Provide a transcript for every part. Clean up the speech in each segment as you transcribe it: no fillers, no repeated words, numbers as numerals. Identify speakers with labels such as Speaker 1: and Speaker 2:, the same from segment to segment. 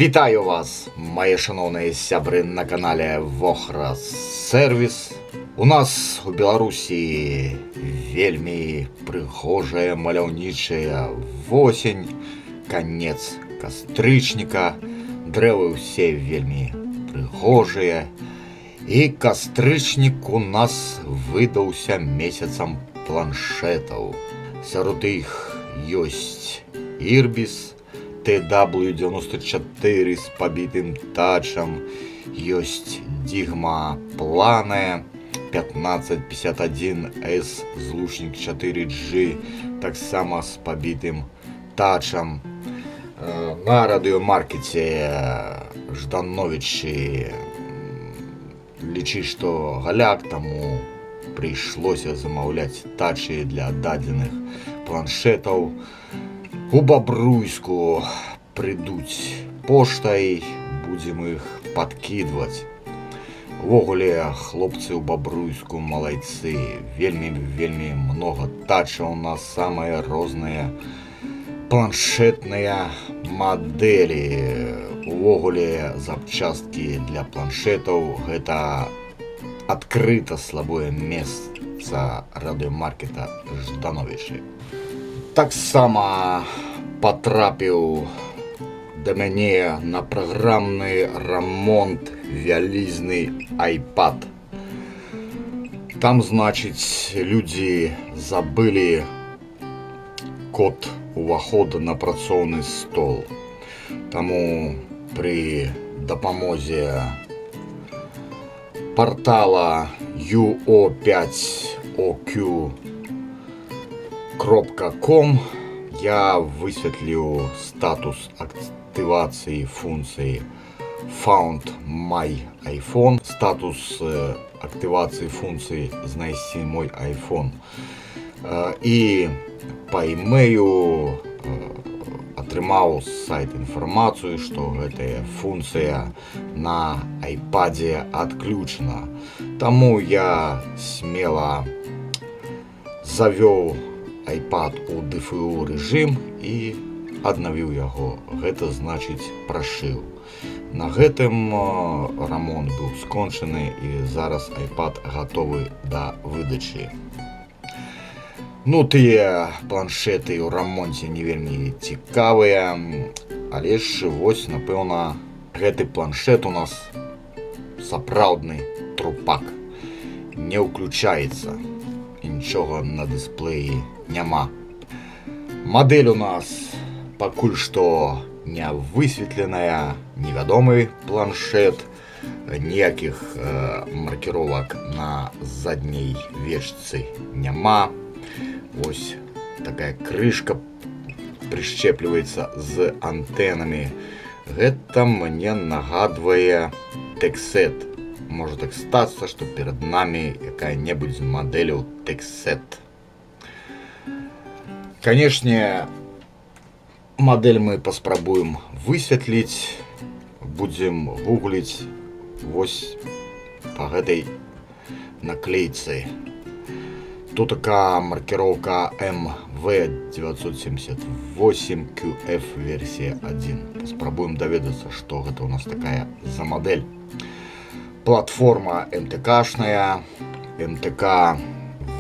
Speaker 1: Вітаю вас, мої шановні сябри на каналі Вохра Сервіс. У нас у Беларусі вельмі прыгожая маляўнічая восень, конец кастрычніка, дрэвы ўсе вельмі прыгожыя. І кастрычнік у нас выдаўся месяцам планшетаў. Сярод іх ёсць Irbis TW94 з пабітым тачам, ёсць Digma Plane 1551S злучнік 4G, таксама з пабітым тачам. На радыёмаркеце Ждановічы лічыць, што галяк, таму прыйшлося замаўляць тачы для дадзеных планшетаў. У Бабруйску прыйдуць поштай, будзем іх падкідваць. Увогуле, хлопцы ў Бабруйску малайцы, вельмі многа тачаў, у нас самыя розныя планшетныя мадэлі. Увогуле, запчасткі для планшетаў гэта адкрыта слабое месца радыёмаркета Ждановічы. Таксама патрапіў да мяне на праграмны рамонт вялізны iPad. Там, значыць, людзі забылі код увахода на працоўны стол. Таму пры дапамозе портала uo5oq.com я высветліў статус актывацыі функцыі Found My iPhone, статус актывацыі функцыі «Знайсці мой iPhone». І па имейлу атрымаў з сайта інфармацыю, што гэтая функцыя на iPad'е адключана. Таму я смела завёў iPad у DFU рэжым і аднавіў яго. Гэта значыць прашыў. На гэтым рамонт быў скончаны і зараз iPad гатовы да выдачы. Ну, тыя планшеты ў рамонце не вельмі цікавыя, але ж вось, напэўна, гэты планшет у нас сапраўдны трупак. Не ўключаецца, і нічога на дысплеі няма. Мадэль у нас пакуль што не высветленая, невядомы планшет, ніякіх маркіровак на задняй вечцы няма. Вось такая крышка прышчэпліваецца з антэнамі. Гэта мне нагадвае Texet. Можа так стацца, што перад намі якая-небудзь з мадэляў Texet. Канешне, мадэль мы паспрабуем высветліць. Будзем гугліць вось па гэтай наклейцы. Тут такая маркировка MV978QF версия 1. Спробуем доведаться, что это у нас такая за модель. Платформа МТКшная, МТК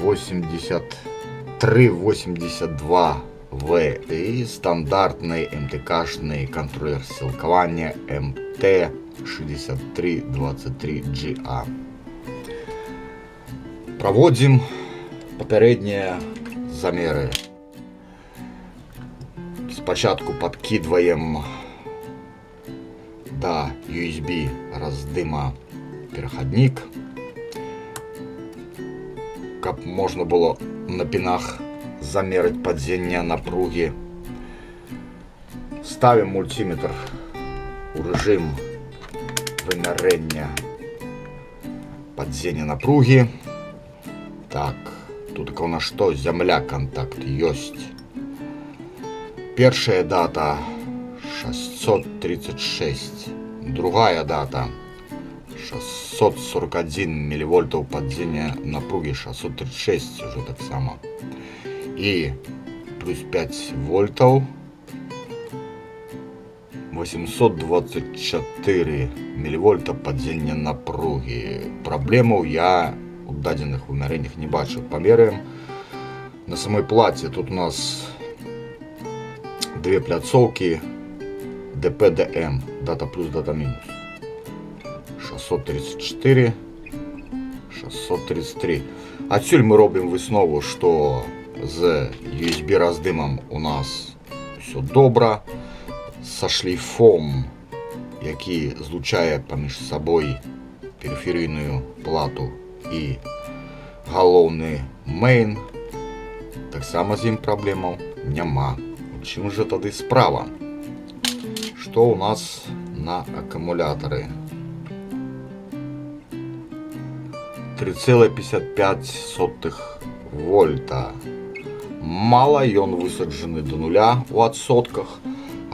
Speaker 1: 8382V и стандартный МТКшный контроллер ссылкования MT6323GA. Проводим папярэднія замеры. Спачатку падкідваем да USB раздыма перахаднік, каб можна было на пінах замерыць падзенне напругі. Ставім мультиметр у рэжым вымярэння падзення напругі. Так, тут у нас што? Зямля, контакт ёсць. Першая дата 636, другая дата 641 милливольтов падзення напругі, 636 уже так само. І плюс 5 вольтаў. 824 мВ падзення напругі. Праблемаў я у дадзеных вымярэннях не бачу. Памеряем на самой плаце. Тут у нас две пляцоўкі ДП-ДМ, дата плюс, дата минус. 634, 633. Адсюль мы робім выснову, што з USB раздымам у нас все добра. Са шлейфом, які злучае паміж сабой перыферыйную плату і галоўны мейн, таксама з ім праблемаў няма. У чым жа тады справа? Што у нас на акумулятары? 3,55 вольта. Мала, ён высаджаны до нуля у адсотках,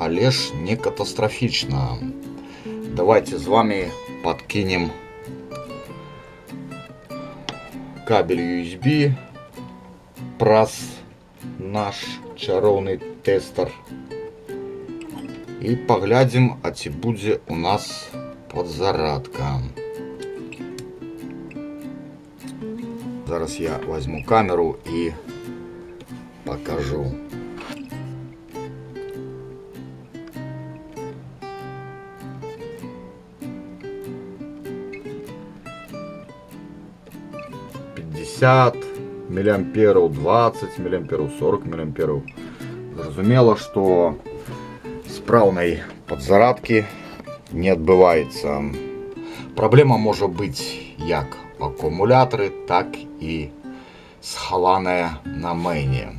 Speaker 1: але ж не катастрафічна. Давайте з вами подкинем кабель USB праз наш чароўны тэстар і паглядзім, а ці будзе у нас подзарадка. Зараз я возьму камеру і покажу. миллиамперов, 20 миллиамперов, 40 миллиамперов. Зразумела, что справной подзарадки не адбываецца. Праблема можа быць як акумулятары, так і схаваная на мэйне.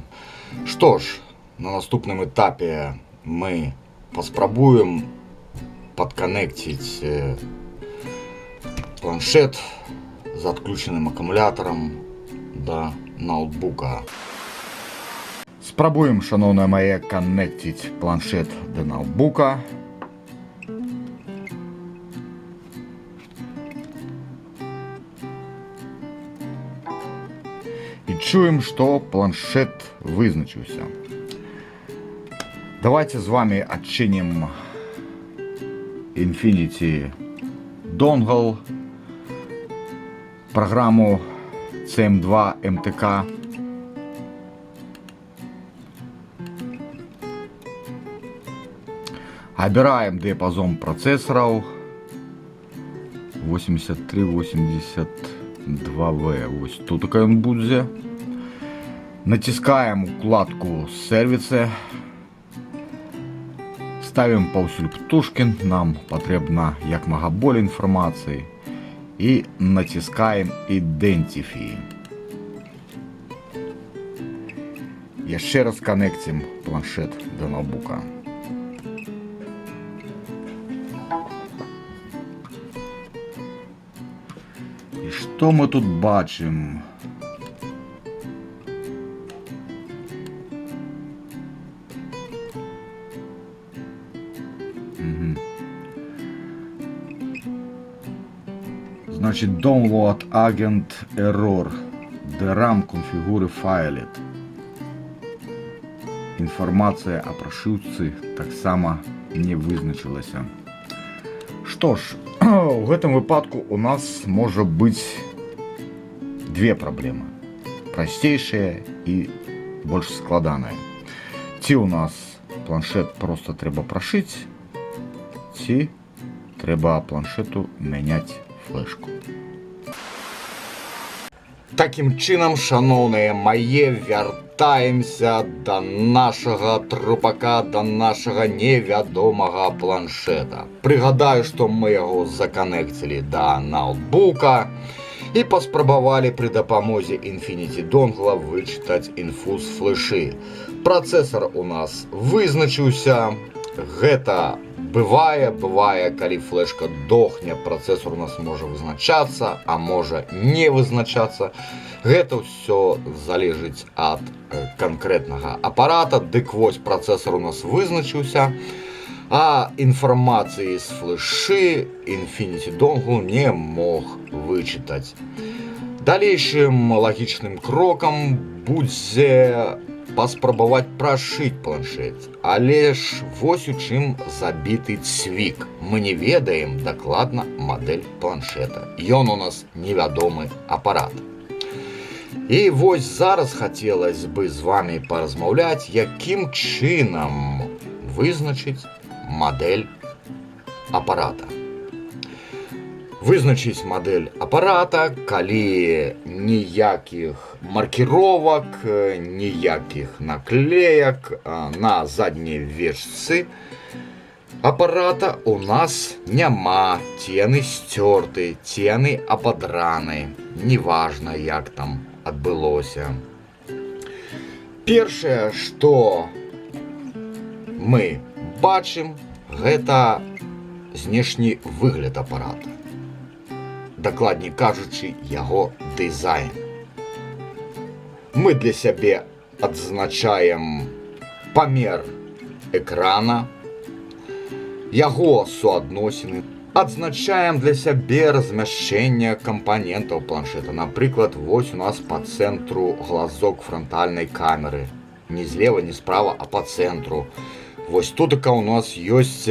Speaker 1: Што ж, на наступным этапе мы паспрабуем падканекціць планшет з адключаным акумулятором до ноутбука. Спрабуем, шановнае мае, каннекціць планшет до ноутбука. І чуем, што планшет вызначыўся. Давайте з вами адчынім Infinity Dongle, программу CM2 MTK. Обираем диапазон процессоров 8382V. Вот тут такой он будет. Натискаем укладку сервисы. Ставим паўсюль птушкін. Нам потрібно як мага болей інфармацыі. И натискаем Identify. Еще раз коннектим планшет до ноутбука. И что мы тут бачим? Значит, download agent error. DRAM конфигуры файлет. Інфармацыя о прошивцы таксама не вызначылася. Што ж, у гэтым выпадку у нас можа быць две праблемы. Прасцейшая і больш складаная. Ці у нас планшет просто трэба прашыць, ці трэба планшету мяняць флешку. Таким чынам, шановныя мае, вяртаемся до нашага трупака, до нашага невядомага планшета. Прыгадаю, што мы яго заканекцілі да ноутбука і паспрабавалі пры дапамозе Infinity Dongle вычытаць інфу з флешы. Працэсар у нас вызначыўся. Гэта бывае, калі флешка дохне, працэсор у нас можа вызначацца, а можа не вызначацца. Гэта ўсё залежыць ад канкрэтнага апарата. Дык вось, працэсар у нас вызначыўся, а інфармацыі з флешы Infinity Dongle не мог вычытаць. Далейшым лагічным крокам будзе паспрабаваць прашыць планшет. Але ж вось у чым забіты цвік. Мы не ведаем дакладна мадэль планшета. Ён у нас невядомы апарат. І вось зараз хацелось бы з вами паразмаўляць, якім чынам вызначыць мадэль апарата. Вызначыць мадэль апарата, калі ніякіх маркіровак, ніякіх наклеек на задняй вечцы апарата у нас няма. Ці яны сцёрты, ці яны абадраны, неважна, як там адбылося. Першае, што мы бачым, гэта знешні выгляд апарата. Дакладней кажучы, яго дызайн. Мы для сябе адзначаем памер экрана, яго суадносіны, адзначаем для сябе размяшчэнне кампанентаў планшета. Напрыклад, вось у нас па цэнтру глазок франтальнай камеры. Не злева, не справа, а па цэнтру. Вось тутака у нас ёсць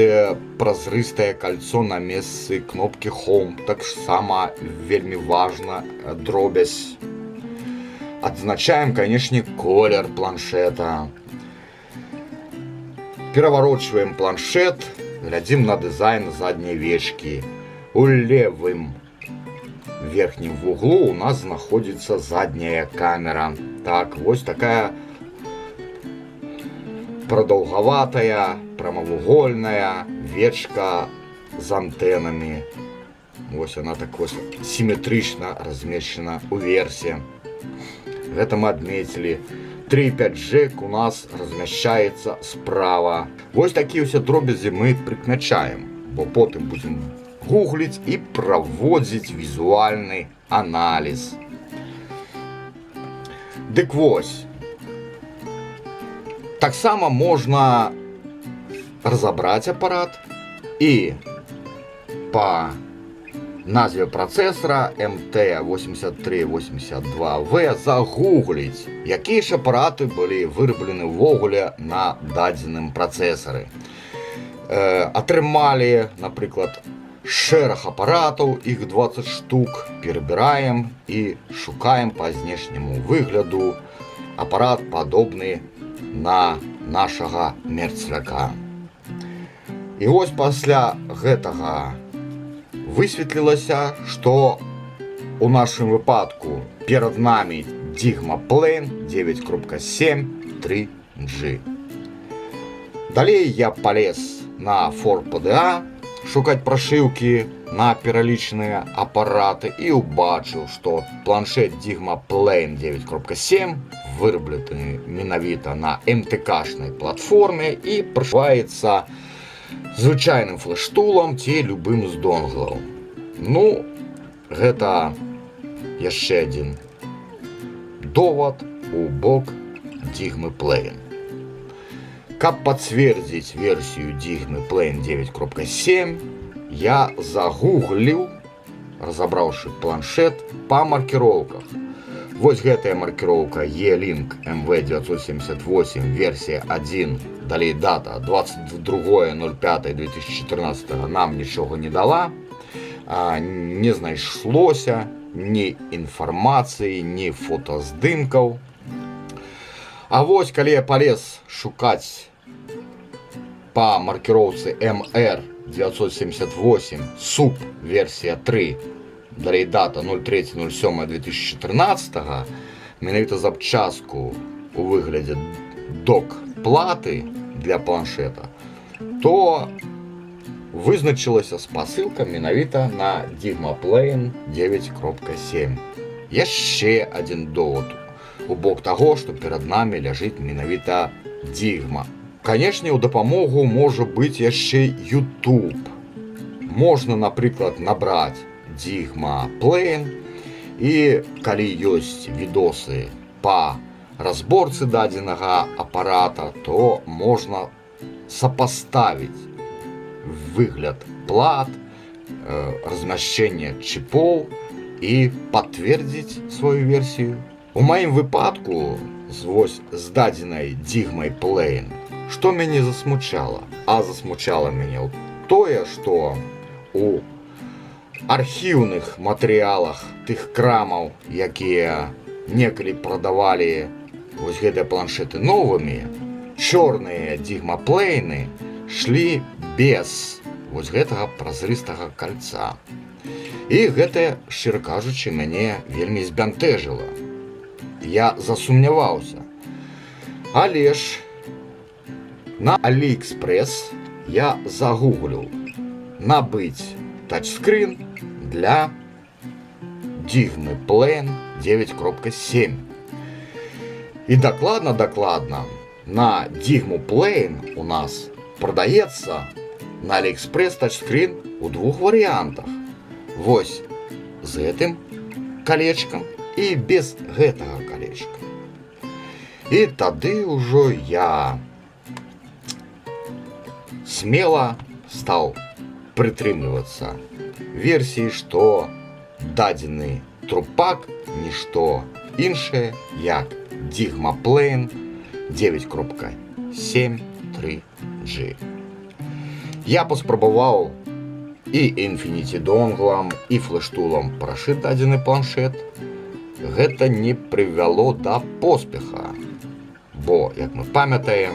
Speaker 1: празрыстае кольцо на месцы кнопкі Home. Так сама вельмі важна дробязь. Адзначаем, канешне, колер планшета. Пераварочваем планшет, глядзім на дызайн задняй вечкі. У левым верхнім вуглу у нас знаходзіцца задняя камера. Так, вось такая продолговатая, прамавугольная вечка з антеннамі. Вось она так вось сіметрычна размешчана ў версе. Гэта мы адметілі. 3,5G у нас размяшчаецца справа. Вось такія ўсе дробязі мы прыкмячаем, бо потым будзем гугліць і праводзіць візуальны аналіз. Дык вось, таксама можна разабраць апарат і па назве працэсара MT8382V загугліць, якія ж апараты былі выраблены ўвогуле на дадзеным працэсары. Атрымалі, напрыклад, шэраг апаратаў, іх 20 штук, перабіраем і шукаем па знешняму выгляду апарат падобны на нашага мерцвяка. І вось пасля гэтага высветлілася, што у нашым выпадку перад намі Digma Plane 9.7 3G. Далей я палез на ForPDA шукаць прашыўкі на пералічаныя апараты і ўбачыў, што планшет Digma Plane 9.7 выраблены менавіта на МТК-шнай платформе і прашываецца звычайным флэш-тулам ці любым з донглаў. Ну, гэта яшчэ адзін довад у бок Digma Plane. Каб пацвердзіць версію Digma Plane 9.7, я загугліў, разабраўшы планшет па маркіроўках. Вось гэтая маркіроўка E-Link MV978 версія 1, далей дата 22.05.2014 нам нічога не дала, не знайшлося ні інфармацыі, ні фотаздымкаў. А вось калі я палез шукаць па маркіроўцы MR978 SUP версія 3, далей дата 03.07.2014, менавіта запчастку у выглядзе док-платы для планшета, то вызначылася спасылка менавіта на Digma Plane 9.7. Яшчэ адзін довод у бок таго, што перад намі ляжыць менавіта Digma. Канешне, у дапамогу можа быць яшчэ YouTube. Можна, напрыклад, набраць Digma Plane, і калі ёсць відосы па разборцы дадзенага апарата, то можна сапаставіць выгляд плат, размяшчэнне чіпоў і пацвердзіць сваю версію. У маім выпадку з дадзенай Дигмой Plain. Што мяне засмучала? А засмучала мяне тое, што у архіўных матэрыялах тых крамаў, якія некалі прадавалі вось гэтыя планшеты новымі, чорныя Дигма Plain шлі без вось гэтага празрыстага кальца. І гэта, шчыра кажучы, мяне вельмі збянтэжыла. Я засумняваўся. Але ж на AliExpress я загугліў набыць тачскрин для Dигмы Plain 9.7. І дакладна на Dигму Plain у нас прадаецца на AliExpress тачскрин у двух варыянтах. Вось з гэтым калечкам і без гэтага калечка. І тады ўжо я смела стаў прытрымлівацца версіі, што дадзены трупак нішто іншае, як Dигма Plain 9.7.3G. Я паспрабаваў і Infinity донглам, і флэш-тулам прашыць дадзены планшет. Гэта не прывяло да поспеха, бо, як мы памятаем,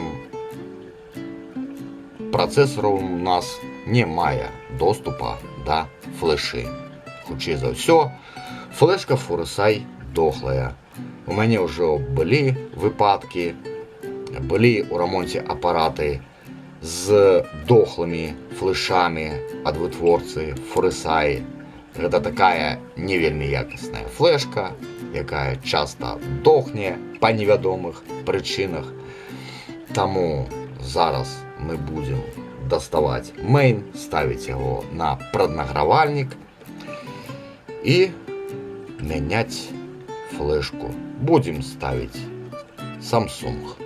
Speaker 1: працэсар у нас не мае доступа да флэшы. Хутчэй за ўсё, флэшка Фурысай дохлая. У мяне ўжо былі выпадкі, былі ў рамонце апараты з дохлымі флэшамі ад вытворцы Фурысай. Гэта такая не вельмі якасная флэшка, якая часта дохне па невядомых прычынах. Таму зараз мы будзем даставаць мэйн, ставіць яго на праднагравальнік і мяняць флэшку. Будзем ставіць Samsung.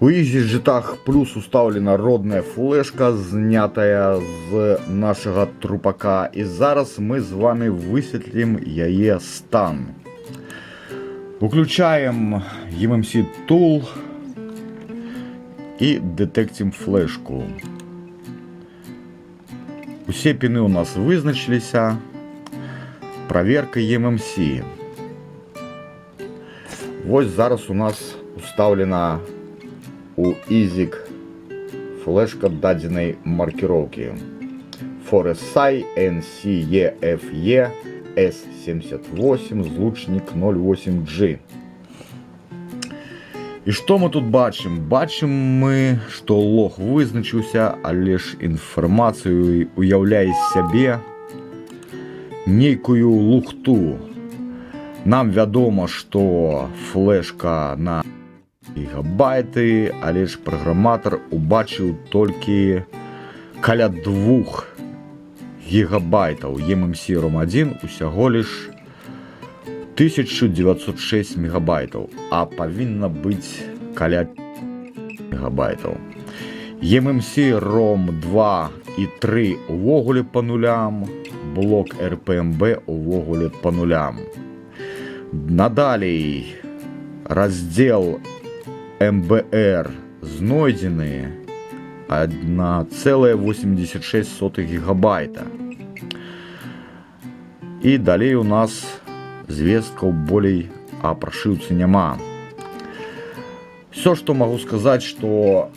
Speaker 1: У EasyJet плюс уставлена родная флешка, знятая з нашага трупака. І зараз мы з вами высветлім яе стан. Уключаем eMMC Tool і дэтэкцім флешку. Усе піны у нас вызначыліся. Проверка eMMC. Вось зараз у нас уставлена у EasyJet флешка дадзенай маркіроўкі FORESAI NCEFE S78 злучнік 08G. І што мы тут бачым? Бачым мы, што лог вызначыўся, але ж інфармацыю уяўляе сябе нейкую лухту. Нам вядома, што флешка на гігабайты, але ж праграматар убачыў толькі каля 2 гігабайтаў. eMMC ROM1 усяго лиш 1906 мегабайтаў, а павінна быць каля мегабайтаў. eMMC ROM2 і 3 увогуле па нулям, блок RPMB увогуле па нулям. Надалей раздзел MBR знойдзены 1,86 гигабайта. І далей у нас звесткаў болей о прошивцы няма. Все, что могу сказать, что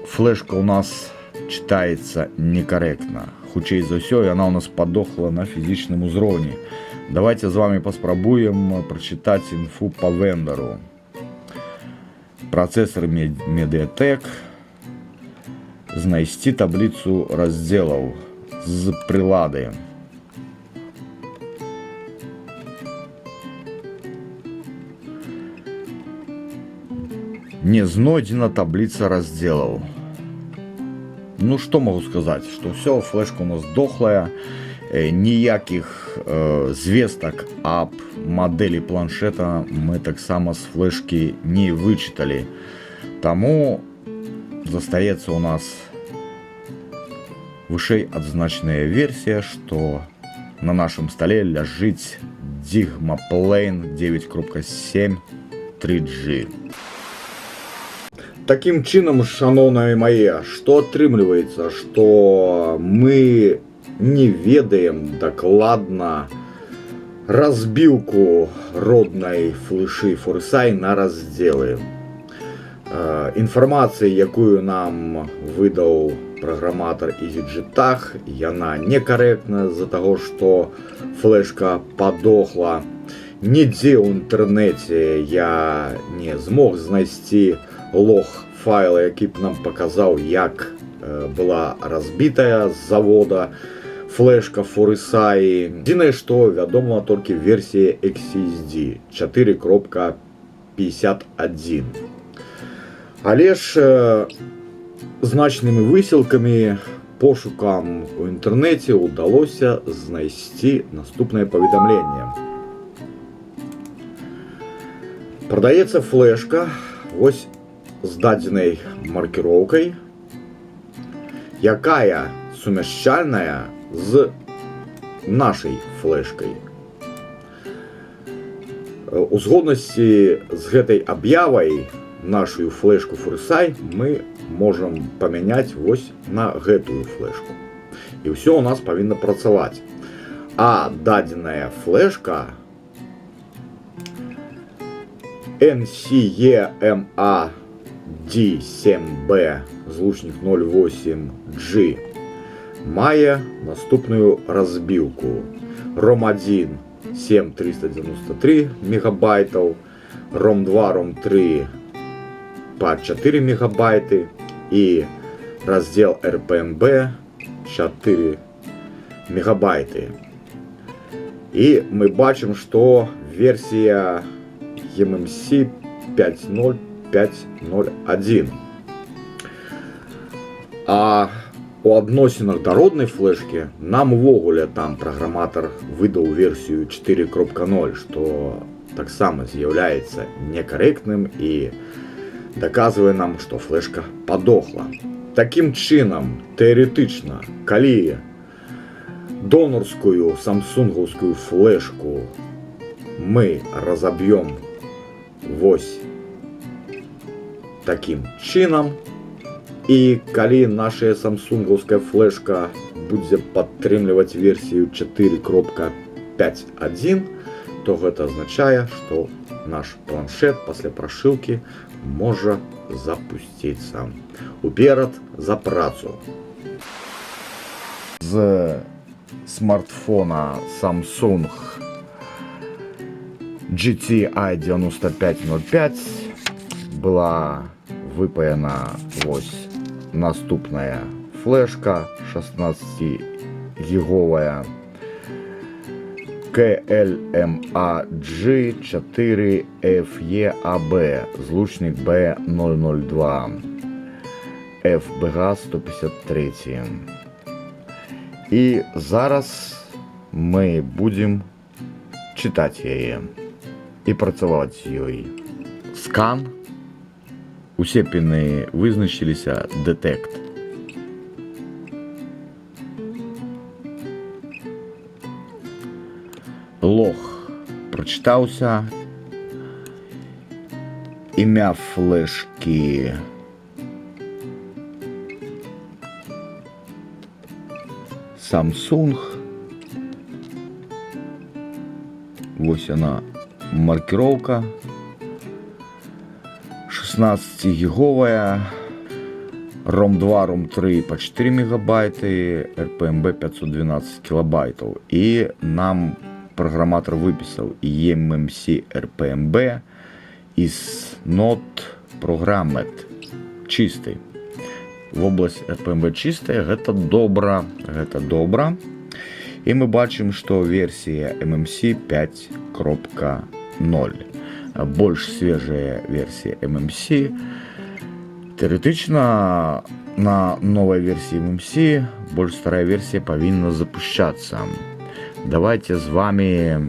Speaker 1: флешка у нас читается некорректно. Хутчэй за ўсё, яна у нас подохла на фізічным узроўні. Давайте з вами паспрабуем прочитать інфу по вендору. Процессор Mediatek. Знайсці таблицу разделаў з прилады. Не знойдена таблица разделаў. Ну что могу сказать, что все, флешка у нас дохлая, ніякіх звестак аб мадэлі планшета мы таксама з флешкі не вычыталі. Таму застаецца у нас вышэй адзначаная версія, што на нашым стале ляжыць Digmaplane 9.7 3G. Таким чынам, шаноўныя мае, што атрымліваецца, што мы не ведаем дакладна разбіўку роднай флешы FORESAI на раздзелы. Інфармацыя, якую нам выдаў праграматар EasyJet, яна некаректна з-за таго, што флешка падохла. Нідзе ў інтэрнэце я не змог знайсці лог файла, які б нам паказаў, як была разбітая з завода флешка FORESAI. Адзінае, што вядома толькі версія XCSD 4.51. Але ж значнымі высілкамі, пошукам у інтэрнэце ўдалося знайсці наступнае паведамленне. Прадаецца флешка вось з дадзенай маркіроўкай, якая сумяшчальная з нашай флешкай. У згоднасці з гэтай аб'явай нашу флешку FORESAI мы можам памяняць вось на гэтую флешку. І ўсё у нас павінна працаваць. А дадзеная флешка NCEMA D7B злучнік 08G мае наступную разбіўку. ROM1 7393 мегабайтаў, ROM2, ROM3 по 4 мегабайты і раздзел RPMB 4 мегабайты. І мы бачым, што версія eMMC 5.0.5.0.1. А у адносінах да роднай флешкі нам увогуле там праграматар выдаў версію 4.0, што таксама з'яўляецца некарэктным і даказвае нам, што флешка падохла. Такім чынам, тэарэтычна, калі донарскую самсунгаўскую флешку мы разаб'ём вось такім чынам, і калі наша самсунгаўская флешка будзе падтрымліваць версію 4.5.1, то гэта азначае, што наш планшет пасля прашыўкі можа запусціцца. Уперад за працу! З смартфона Samsung GTI 9505 была выпаяна вось наступная флешка 16-гіговая KLMA-G4FEAB, злучник B002, FBG-153. І зараз мы будем читаць яе і працаваць з ёй. Скан. Усе піны вызначыліся. Детект. Лог прочитаўся. Імя флешки Samsung. Вось она, маркировка. 16-гіговая. ROM 2, ROM 3 по 4 мегабайты, RPMB 512 килобайтов. И нам программатор выписал eMMC RPMB is not programmed. Чистый. В область RPMB чистая, гэта добра. І мы бачым, што версія MMC 5.0. Больш свежая версія MMC. Теоретично на новой версии MMC больш старая версия повинна запущаться. Давайте з вами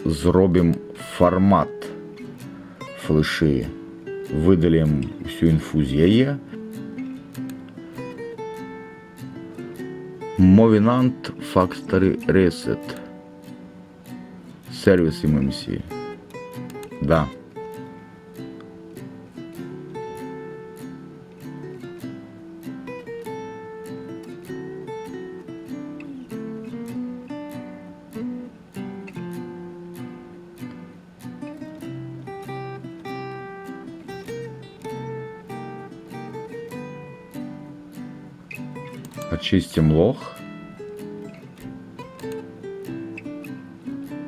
Speaker 1: зробім формат флеши. Видалим всю інфу з яе. Movinant Factory Reset. Сервис MMC. Да. Очистим лог.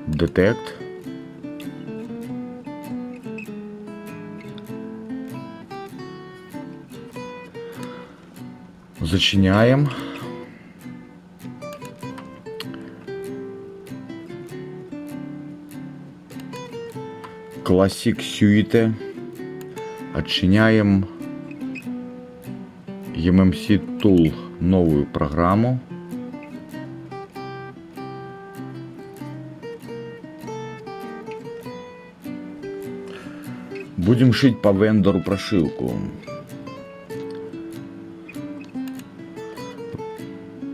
Speaker 1: Детект. Зачиняем. Classic Suite. Отчиняем eMMC Tool, новую программу. Будем шить по вендору прошивку.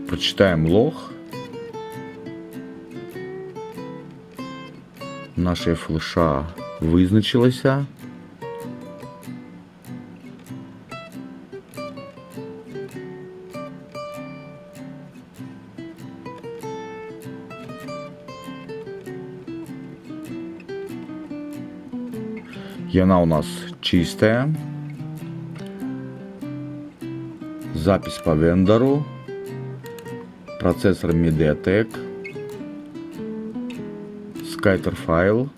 Speaker 1: Прочитаем лог. Наша флеша визначилася. Она у нас чистая. Запись по вендору. Процессор MediaTek. Skyter файл.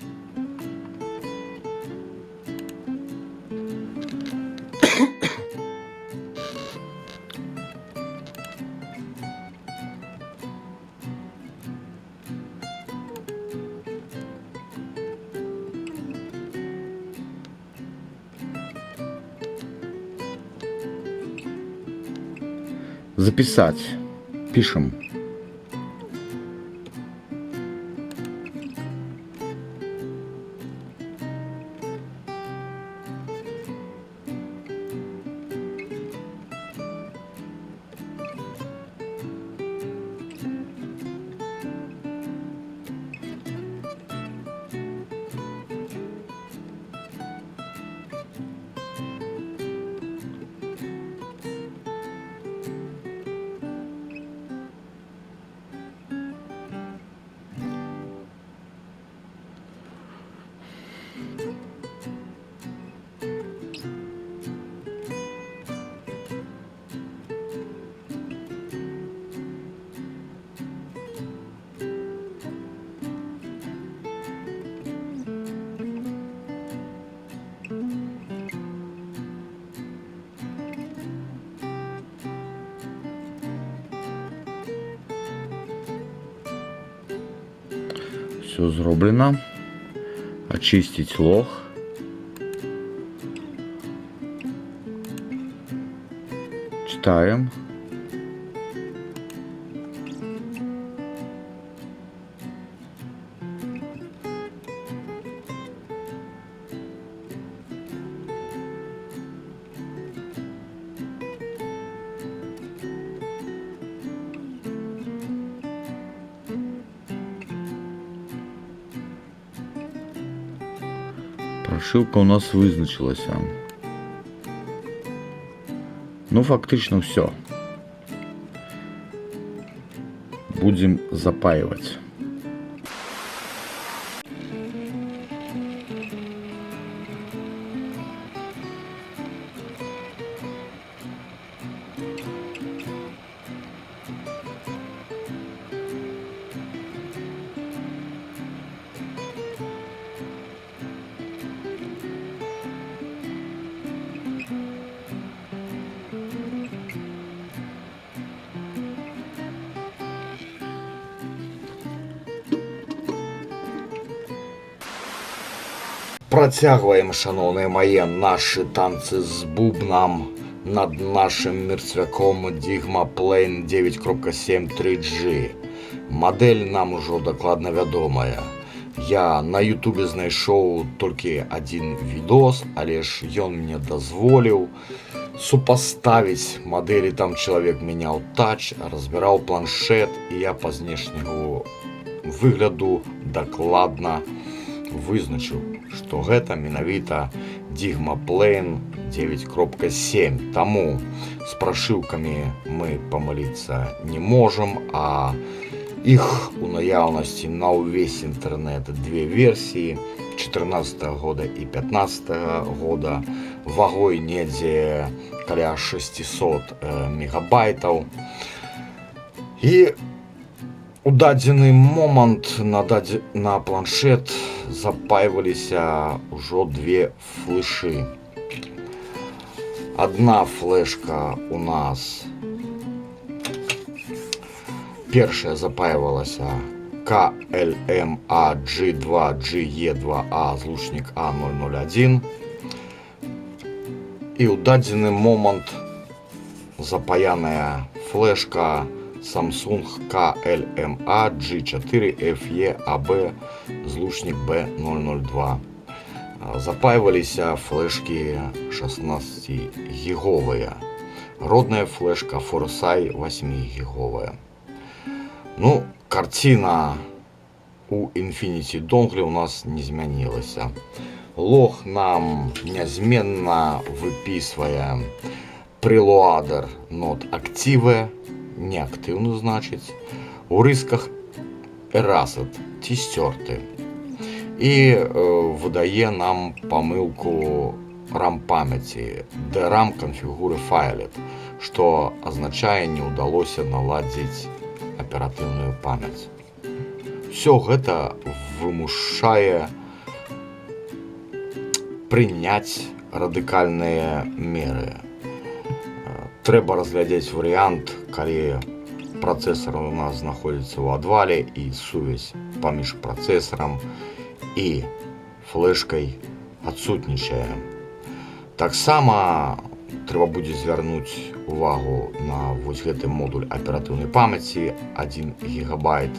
Speaker 1: Записать. Пишем. Все зроблено. Очистить лог. Читаем. Прошивка у нас вызначилася. Ну, фактично все. Будем запаивать. Працягваем, шановныя мае, нашы танцы з бубнам над нашим мерцвяком Digma Plane 9.7 3G. Модель нам ужо дакладна вядомая. Я на ютубе знайшоў толькі адзін відос, але ж ён мне дазволіў супаставіць мадэлі. Там чалавек мяняў тач, разбіраў планшет, і я па знешняму выгляду дакладна вызначыў, што гэта менавіта Digma Plane 9.7. Таму з прашыўкамі мы памыліцца не можам, а іх у наяўнасці на ўвесь інтэрнэт две версіі 14 года і 15 года, вагой недзе каля 600 мегабайтаў. І у дадзены момант на планшет запаиваліся ўжо две флешы. Одна флешка у нас першая запаивалася KLMA G2GE2A злучнік A001. І ў дадзены момант запаяная флешка Samsung KLMA G4FE-AB злучнік B002. Запаиваліся флешки 16-гіговыя. Родная флешка Forsyth 8-гіговая. Ну, картина у Infinity Dongle у нас не змянілася. Лог нам нязменна выписывае preloader not active, неактивну, значить, у рисках erased, ті стерти. І видає нам помилку RAM памяти, DRAM configure failed, що означає не удалося наладить оперативную память. Все гэта вымушае прыняць радыкальныя меры. Трэба разглядзець варыянт, калі працэсар у нас знаходзіцца ў адвале і сувязь паміж працэсарам і флешкай адсутнічае. Таксама трэба будзе звярнуць увагу на вось гэты модуль аператыўнай памяці 1 гигабайт.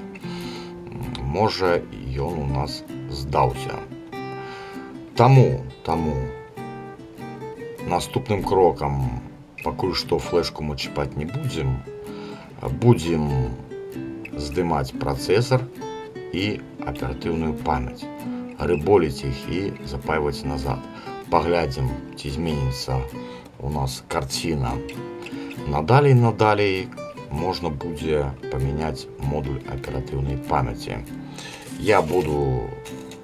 Speaker 1: Можа, ён у нас здаўся. Таму наступным крокам, пакуль што флешку мы чіпаць не будзем, будзем здымаць працэсар і аператыўную памяць, рыболіць іх і запаиваць назад. Паглядзім, ці зменіцца у нас карціна. Надалей можна будзе памяняць модуль аператыўнай памяці. Я буду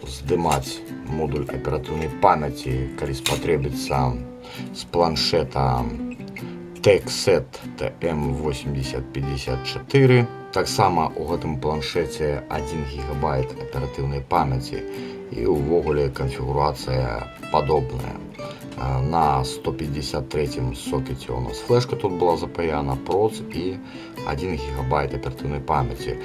Speaker 1: здымаць модуль аператыўнай памяці, калі спатрэбіцца, з планшета TechSet TM8054. Таксама у гэтым планшеце 1 гигабайт аператыўнай памяці і увогуле канфігурацыя падобная. На 153 сокеце у нас флешка тут была запаяна, проц і 1 гигабайт аператыўнай памяці.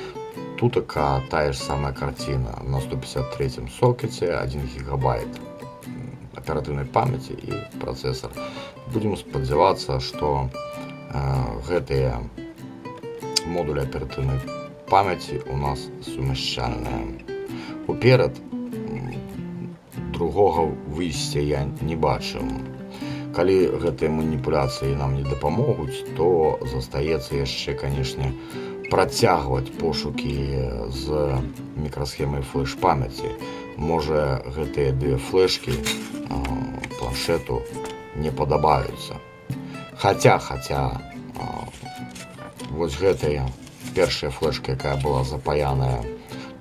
Speaker 1: тут та же самая картина на 153 сокете, 1 гигабайт оперативной памяти и процессор. Будем спадзявацца, что гэтыя модули оперативной памяти у нас сумяшчальныя. Уперед другога выйсця я не бачу. Калі гэтыя маніпуляцыі нам не дапамогуць, то застаецца яшчэ, канешне, працягваць пошукі з мікрасхемай флеш-памяці. Можа, гэтыя две флешкі планшету не падабаюцца. Хаця, вось гэтая першая флешка, якая была запаяная,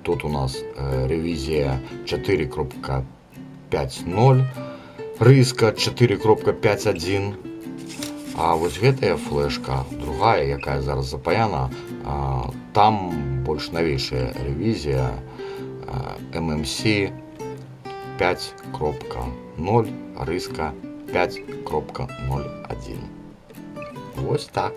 Speaker 1: тут у нас ревізія 4.5.0, рыска 4.5.1, а вось гэтая флешка, другая, якая зараз запаяна, там больш навейшая ревізія MMC 5.0, рыска 5.01. Вось так.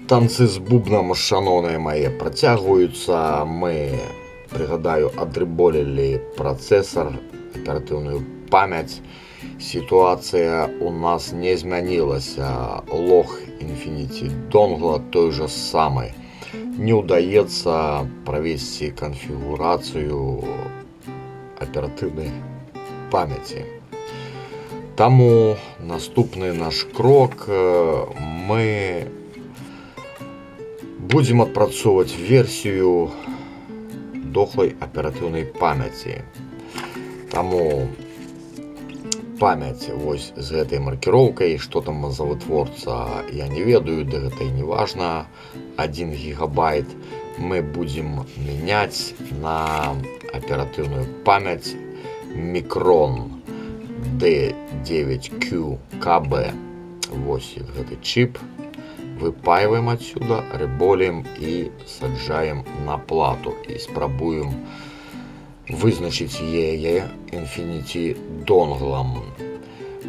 Speaker 1: Танцы з бубнам, шановныя мае, працягваюцца. Мы, прыгадаю, адрыболілі працэсар, аператыўную памяць. Сітуацыя у нас не змянілася. Лог Infinity Dongle той же самы. Не ўдаецца правесці канфігурацыю аператыўнай памяці. Таму наступны наш крок, мы будзем адпрацоўваць версію дохлай аператыўнай памяці. Таму памяць вось з гэтай маркіроўкай, што там за вытворца, я не ведаю, да гэта і не важна. 1 гігабайт мы будзем мяняць на аператыўную памяць Micron D9QKB. Вось гэты чып. Выпаиваем отсюда, рыболим и саджаем на плату. И спрабуем вызначыць яе Infinity Dongle.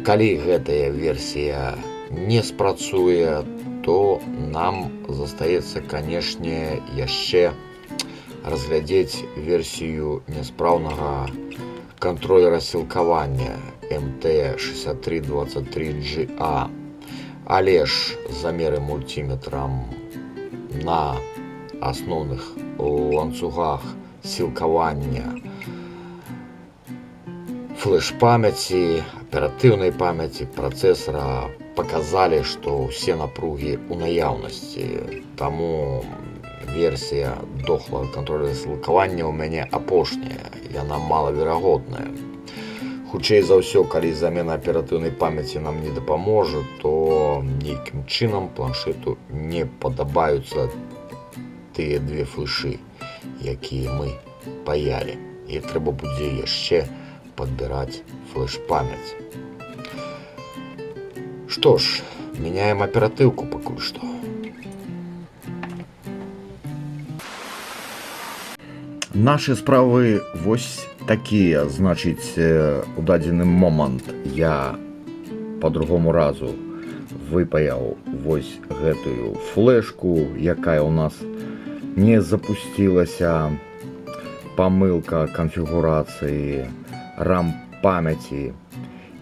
Speaker 1: Калі гэтая версія не спрацуе, то нам застаецца, канешне, яшчэ разглядзець версію няспраўнага кантролера сілкавання MT6323GA. Але ж замеры мультиметрам на асноўных ланцугах сілкавання флеш-памяці, аператыўнай памяці, працэсара паказалі, што ўсе напругі ў наяўнасці. Таму версія дохлага кантролера сілкавання ў мяне апошняя, яна малаверагодная. Хутчэй за ўсё, калі замена аператыўнай памяці нам не дапаможа, то нейкім чынам планшету не падабаюцца тыя 2 флешы, якія мы паялі. І трэба будзе яшчэ падбіраць флеш-памяць. Што ж, мяняем аператыўку пакуль што. Нашы справы вось такія. Значыць, у дадзены момант я па-другому разу выпаяў вось гэтую флешку, якая ў нас не запусцілася. Памылка канфігурацыі RAM-памяці.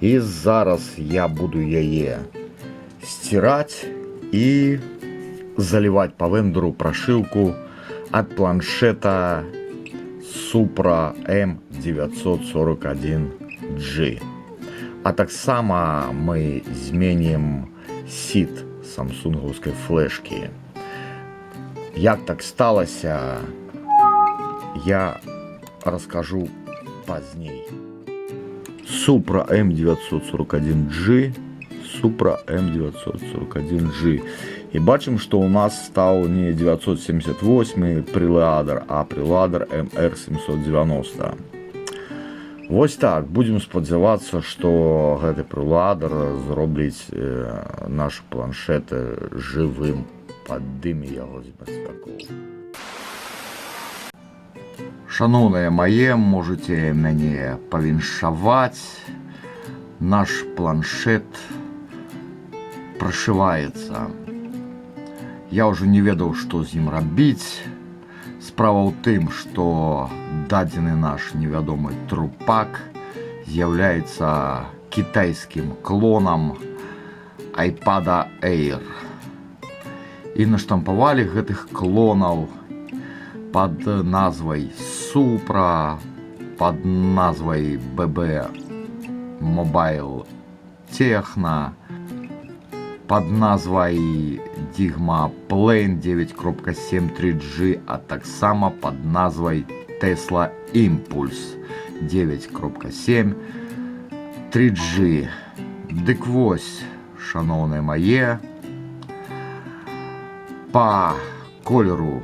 Speaker 1: І зараз я буду яе сціраць і заліваць па вендору прошивку ад планшета Supra M941G. А таксама мы зменім сіт самсунгаўскай флешкі. Як так сталася, я раскажу пазней. Supra M941G, Supra M941G. І бачым, што ў нас стаў не 978 приладер, а приладер MR790. Вось так, будзем спадзявацца, што гэты приладер зробіць наш планшет жывым, падыме яго з бяспекоў. Шановныя мае, можете мяне павіншаваць. Наш планшет прашываецца. Я ўжо не ведаў, што з ім рабіць. Справа ў тым, што дадзены наш невядомы трупак з'яўляецца кітайскім клонам iPad Air. І наштампавалі гэтых клонаў пад назвай Supra, пад назвай BB Mobile Techno, пад назвай Digma Plane 9.7 а таксама пад назвай Tesla Impulse 9.7 3G. Дык вось, шановныя мае, па колеру,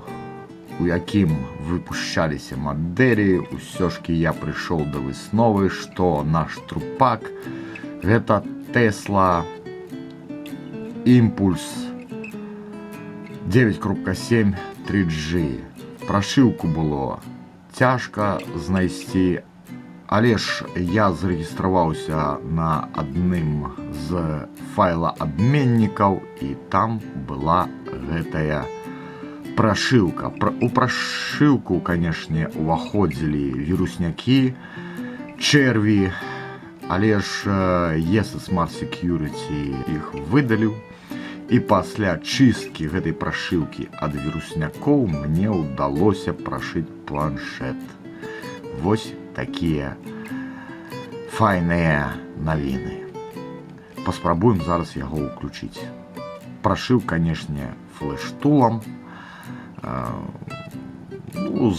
Speaker 1: у якім выпушчаліся мадэлі, усё ж я прыйшоў да высновы, што наш трупак гэта Tesla Impulse 9.7 3G. Прошивку было цяжка знайсці, але ж я зарэгістраваўся на адным з файлаабменнікаў, і там была гэтая прошылка. У прошылку, канешне, уваходзілі віруснякі, чэрві, але ж ESA Smart Security іх выдаліў. І пасля чысткі гэтай прошылкі ад віруснякоў мне ўдалося прашыць планшет. Вось такія файныя навіны. Паспрабуем зараз яго ўключыць. Прашыў, канешне, флэш-тулам.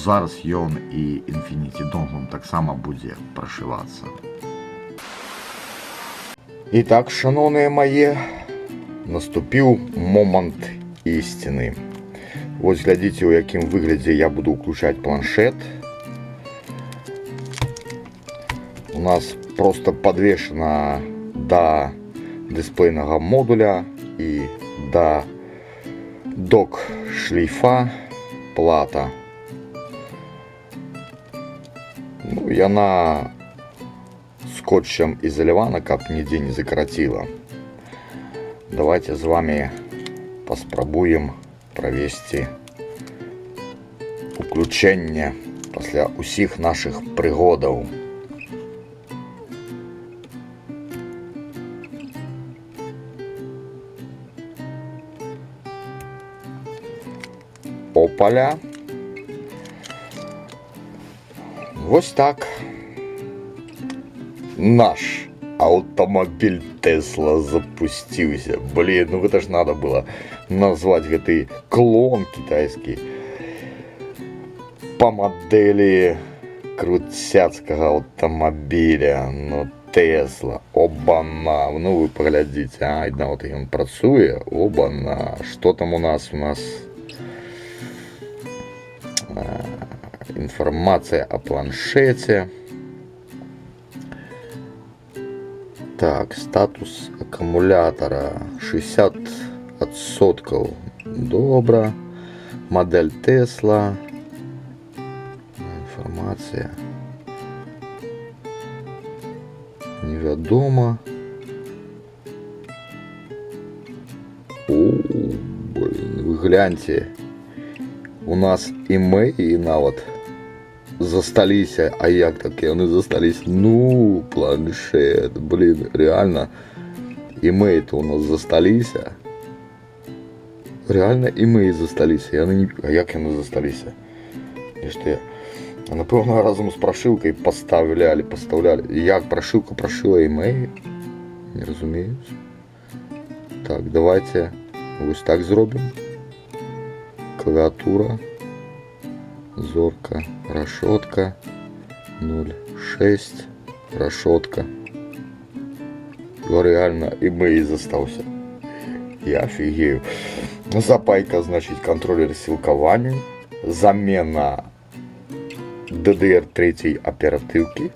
Speaker 1: Зараз ён і Infinity Dongle таксама будзе прашывацца. І так, шаноўныя мае, наступіў момант ісціны. Вось глядзіце, у якім выглядзе я буду ўключаць планшет. У нас просто подвешена да дысплейнага модуля і да док шлейфа плата. Яна скотчем ізалявана, каб нідзе не закараціла. Давайте з вами паспрабуем правесці уключэнне пасля усіх нашых прыгодаў. Опаля. Вось так. Наш аўтамабіль Tesla запусціўся. Блин, ну гэта ж надо было назваць гэты клон кітайскі па мадэлі круцяцкага аўтамабіля. Ну, Tesla. Оба-на. Ну, вы паглядзіце. Айда, вот ён працуе. Оба-на. Што там у нас? Информация о планшете. Так, статус аккумулятора 60%. Добро. Модель Tesla. Информация. Невядома. О, блин, вы гляньте. У нас імеї нават засталіся. А як так яны засталіся? Ну, планшет, блин, реально імеі-то у нас засталіся. Реально імеі засталіся. А як яны засталіся? Напэўна, разом з прошылкай паставлялі. Як прошылка прошила імеі? Не разумею. Так, давайте вось так зробім. Клавиатура, зорка, решетка, 0,6, решетка. Реально email застался. Я офигею. Запайка, значит, контроллер сілкування, замена DDR3 оперативки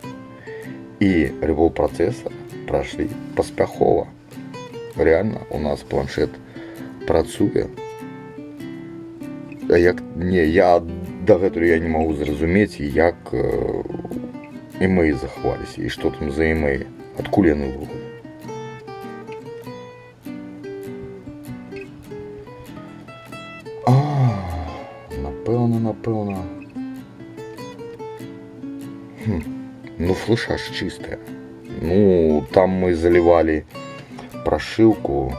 Speaker 1: и револ процессор прошли поспяхово. Реально у нас планшет працуе. Я дагэтуль я не могу зразумець, як імеі захаваліся і што там за імеі, адкуль яны ўвогуле. Напэўна. Ну, флеша ж чистая. Ну, там мы заливали прошивку.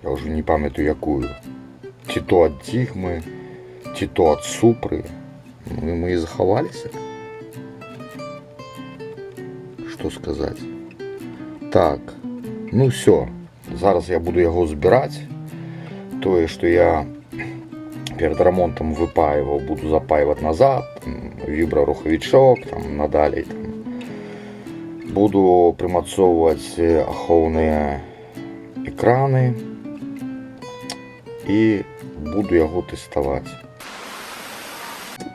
Speaker 1: Я уже не памятаю якую. Ці то ад Дігми, ці то ад Супры. Ну, і мы і захаваліся. Што сказаць? Так, ну все. Зараз я буду яго збіраць. Тое, што я перед ремонтом выпаивал, буду запаивать назад, вібрарухавічок, там надалей. Буду примацоўваць ахоўныя экраны і буду яго тэставаць.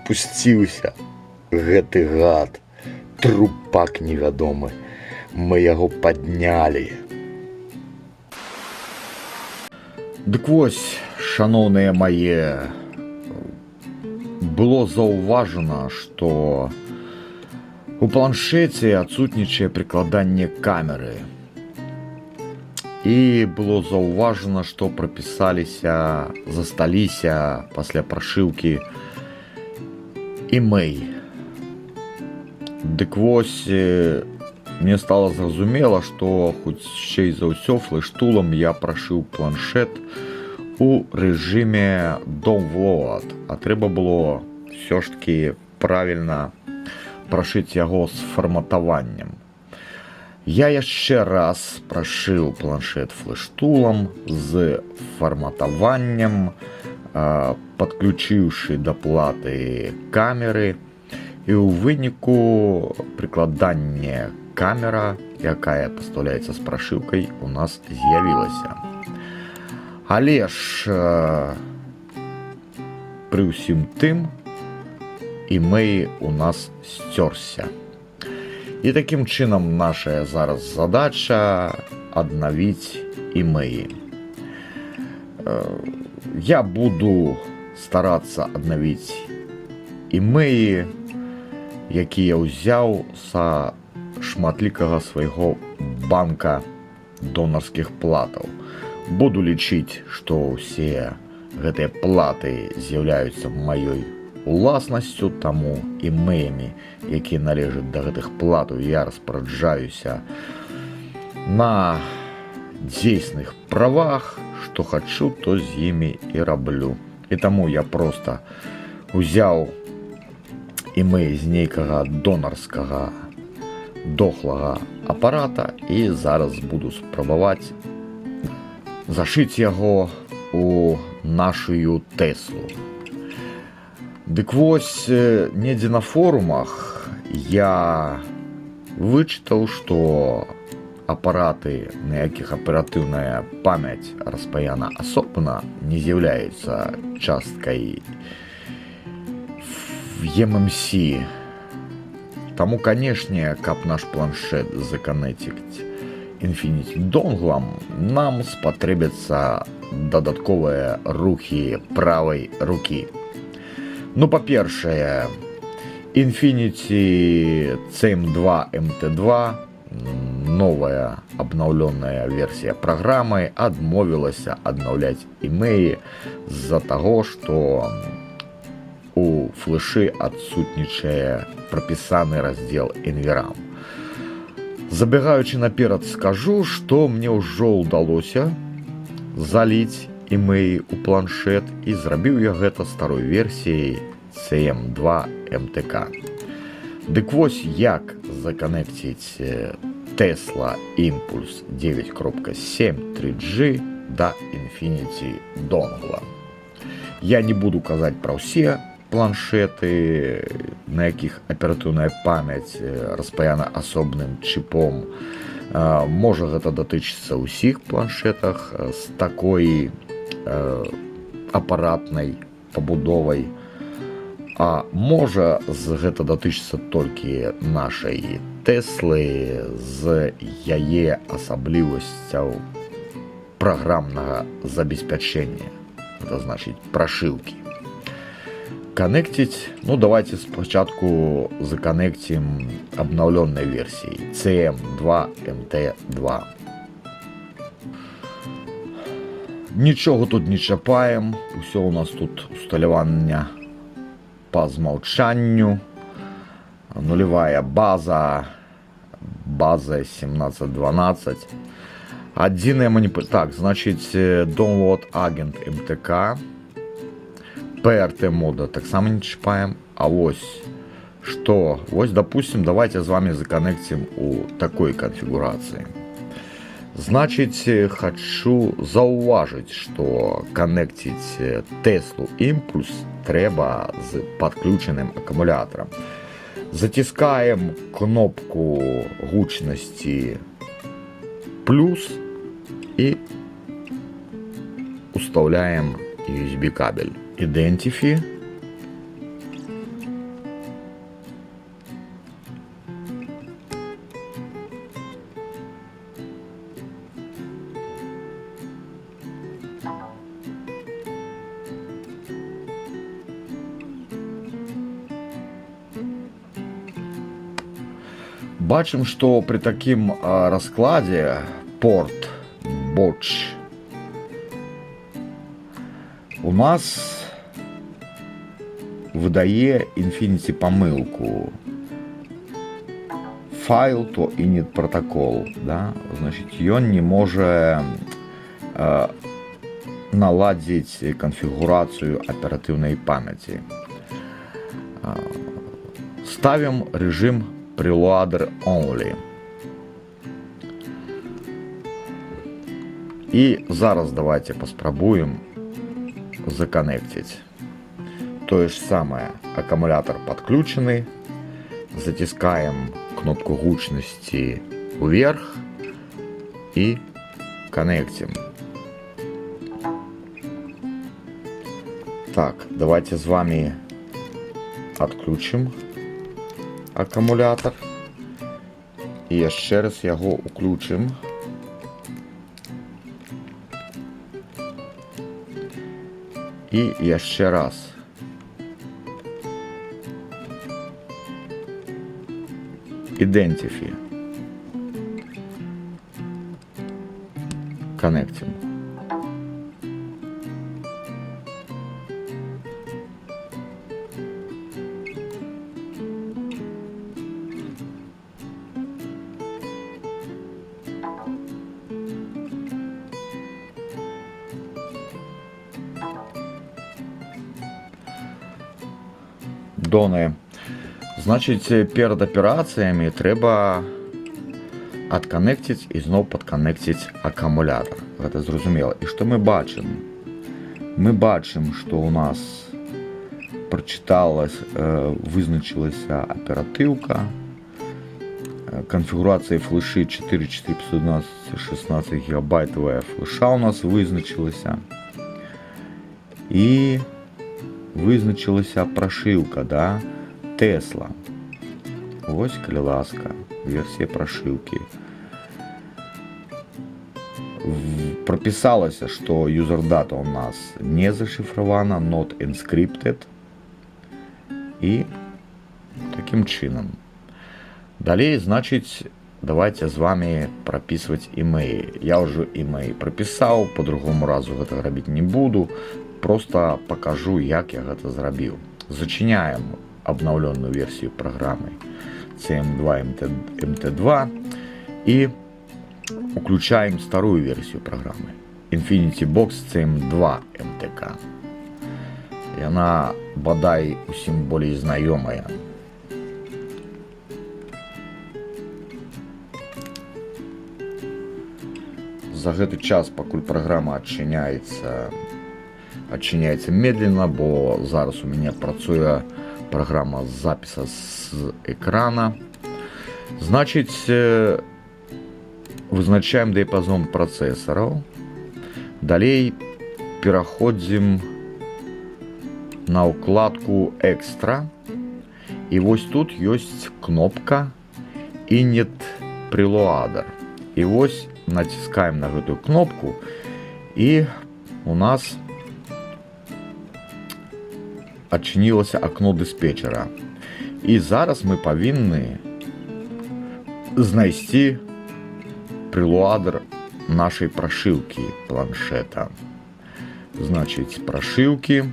Speaker 1: Пусціўся гэты гад, трупак невядомы. Мы яго паднялі. Дык вось, шаноўныя мае, было заўважана, што у планшеце адсутнічае прыкладанне камеры. і было заўважана, што засталіся пасля прашыўкі імей. Дык вось, мне стала зразумела, што хутчэй за ўсё флэш-тулам я прашыў планшет у рэжыме download, а трэба было ўсё ж такі правільна прашыць яго з фарматаваннем. Я яшчэ раз прашыў планшет флэш-тулам з фарматаваннем, падключыўшы да платы камеры, і ў выніку прыкладанне камера, якая пастаўляецца з прашыўкай, у нас з'явілася. Але ж пры ўсім тым імей у нас сцёрся. І такім чынам наша зараз задача аднавіць імеі. Я буду старацца аднавіць імеі, якія ўзяў са шматлікага свайго банка донарскіх платаў. Буду лічыць, што ўсе гэтыя платы з'яўляюцца маёй уласнасцю, таму імеямі, якія належаць да гэтых платаў, я распараджаюся на дзейсных правах, што хачу, то з імі і раблю. І таму я проста узяў імей з нейкага донарскага дохлага апарата і зараз буду спрабаваць зашыць яго у нашую Теслу. Дык вось, недзе на форумах я вычытаў, што апараты, на якіх аператыўная памяць распаяна асобна, не з'яўляюцца часткай eMMC. Таму, канешне, каб наш планшет заканэкціць Infinity донглам, нам спатрэбяцца дадатковыя рухі правай рукі. Ну, па-першае, Infinity CM2 MT2, новая абнаўлёная версія праграмы, адмовілася аднаўляць імеі з-за таго, што у флэшы адсутнічае прапісаны раздзел Enviram. Забегаючы наперад, скажу, што мне ўжо ўдалося заліць імеі ў планшет, і зрабіў я гэта старой версіяй CM2 MTK. Дык вось, як заканэкціць Tesla Impulse 9.7 3G да Infinity донгла. Я не буду казаць пра ўсе планшеты, на якіх аператыўная памяць распаяна асобным чіпом. Можа, гэта датычыцца ўсіх планшетах з такой апаратнай пабудовай, а можа, гэта датычыцца толькі нашай Теслы з яе асаблівасцяў праграмнага забеспячэння, гэта значыць прашыўкі. Канэкціць, ну давайте спачатку заканэкцім абнаўлёнай версіі CM2 MT2. Нічога тут не чапаем, усё у нас тут усталяванне па змаўчанню, нулевая база 1712. Адзіная так, значыць, download agent MTK, PRT мода таксама не чапаем. А вось што, вось, допустим, давайте з вами заканэкцім у такой канфігурацыі. Значыць, хачу заўважыць, што канэкціць Теслу Impulse трэба з падключаным акумулятарам. Заціскаем кнопку гучнасці плюс і устаўляем USB кабель. Identify. Бачым, што пры такім раскладзе порт Bosch. У нас выдае Infinity помылку. Файл то init протокол, да? Значит, ён не можа наладзіць канфігурацыю аператыўнай памяці. Ставим режим Preloader Only. И зараз давайте паспрабуем законнектить. То же самое. Аккумулятор подключенный. Затискаем кнопку гучности вверх и коннектим. Так, давайте с вами отключим аккумулятор и еще раз его включим. И еще раз. Identify. Connecting. Доны. Значит, перед операциями треба отконнектить и снова подконнектить аккумулятор. Это зрозумело. И что мы бачим? Мы бачим, что у нас прочиталась, вызначилась оперативка. Конфигурация флеши 4,412 16 гигабайтовая флеша у нас вызначилась. И вызначилась прошивка, да? Tesla. Ось, калі ласка, версія прошивки. Прописалось, что юзер-дата у нас не зашифрована, not encrypted. И таким чином. Далее, значит, давайте с вами прописывать email. Я уже email прописал, по другому разу это робить не буду. Просто покажу, як я это зробив. Зачиняем обновленную версию программы CM2 MT2 и включаем старую версию программы Infinity Box CM2 MTK. И она, бодай, усім более знакомая. За этот час, покуль программа отчиняется медленно, бо зараз у меня працує программа записи з екрана. Значить, визначаємо діапазон процесорів. Далі переходимо на вкладку «Екстра». І ось тут є кнопка «Init Preloader». І ось натискаємо на эту кнопку, і у нас отчинилось окно диспетчера. І зараз ми повинні знайти прелуадер нашей прошивки планшета. Значить, прошивки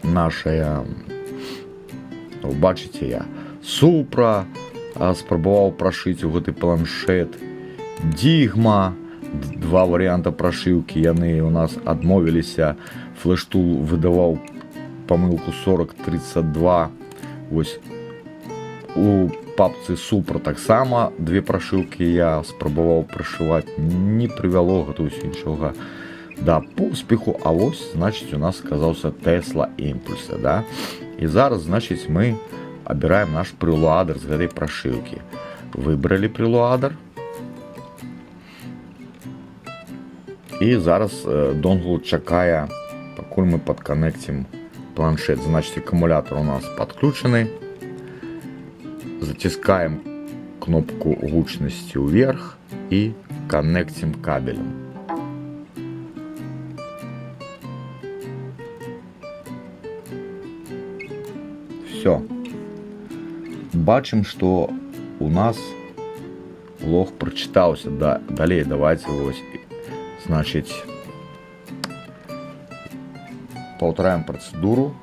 Speaker 1: наша, бачите, я Supra спробував прошити в цей планшет. Digma, два варіанти прошивки, вони у нас відмовилися. Флештул видавав помилку 4032. Ось у папці Supra так само дві прошивки я спробував прошивати, не привело готовсь нічого до успіху. А ось, значить, у нас сказався Tesla Impulse, да? І зараз, значить, ми обираємо наш прелуадер з цієї прошивки. Вибрали прелуадер. І зараз донгл чекає, поки ми підконнектимо планшет. Значит, аккумулятор у нас подключенный. Затискаем кнопку гучности вверх и коннектим кабелем. Все. Бачим, что у нас лог прочитался. Да, далее давайте ось Значит, повторяем процедуру.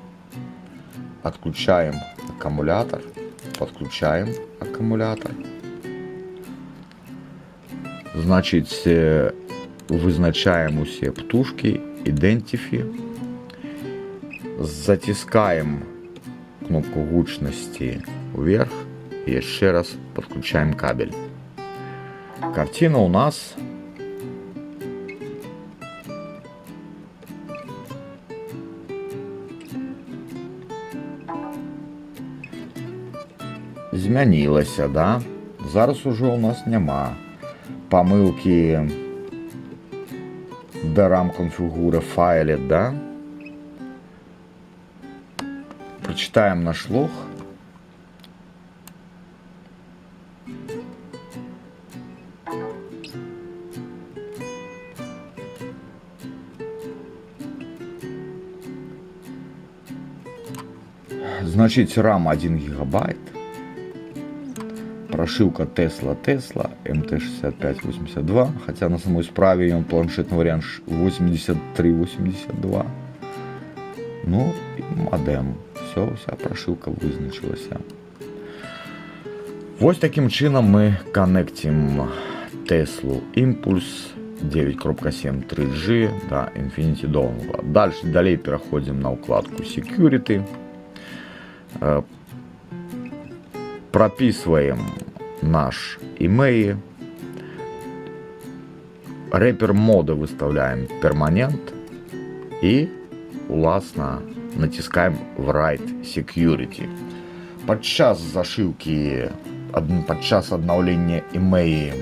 Speaker 1: Отключаем аккумулятор. Подключаем аккумулятор. Значит, вызначаем усе птушки, Identify. Затискаем кнопку гучности вверх. И еще раз подключаем кабель. Картина у нас змянилася, да? Зараз уже у нас нема помилки DRAM конфигура файле, да? Прочитаем наш лог. Значит, RAM 1 гигабайт. Прошивка Tesla MT6582, хотя на самой справе он планшетный вариант 8382. Ну и модем. Все, вся прошивка вызначилася. Вот таким чином мы коннектим Tesla Impulse 9.7 3G до Infinity Dongle. Далее переходим на вкладку Security. Прописываем наш email. Репер мода выставляем перманент. И власне натискаем Write Security. Подчас зашивки, подчас обновления email,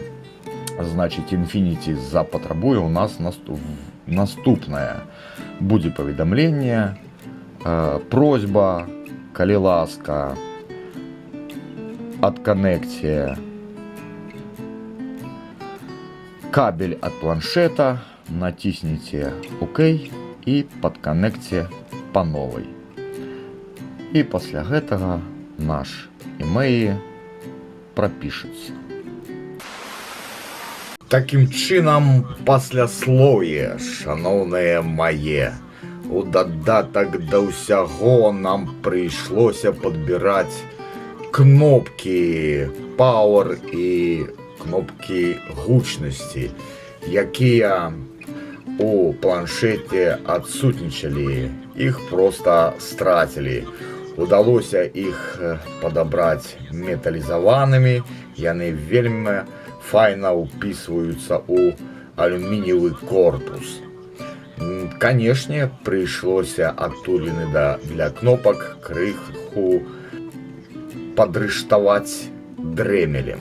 Speaker 1: значит Infinity запотребує у нас наступное. Будет поведомление, просьба, коли ласка, отконнекте кабель от планшета, натисните ОК и подконнекте по новой. И после этого наш email пропишется. Таким чином, пасляслов'я, шановне моє, у додаток до усього нам прийшлося підбирати кнопки Power і кнопки гучності, які у планшеті відсутничали, їх просто стратили. Удалося їх подобрати металізованими, вони вельми файно вписываются у алюминиевый корпус. Конечно, пришлось оттулины для кнопок крыху подрыштовать дремелем.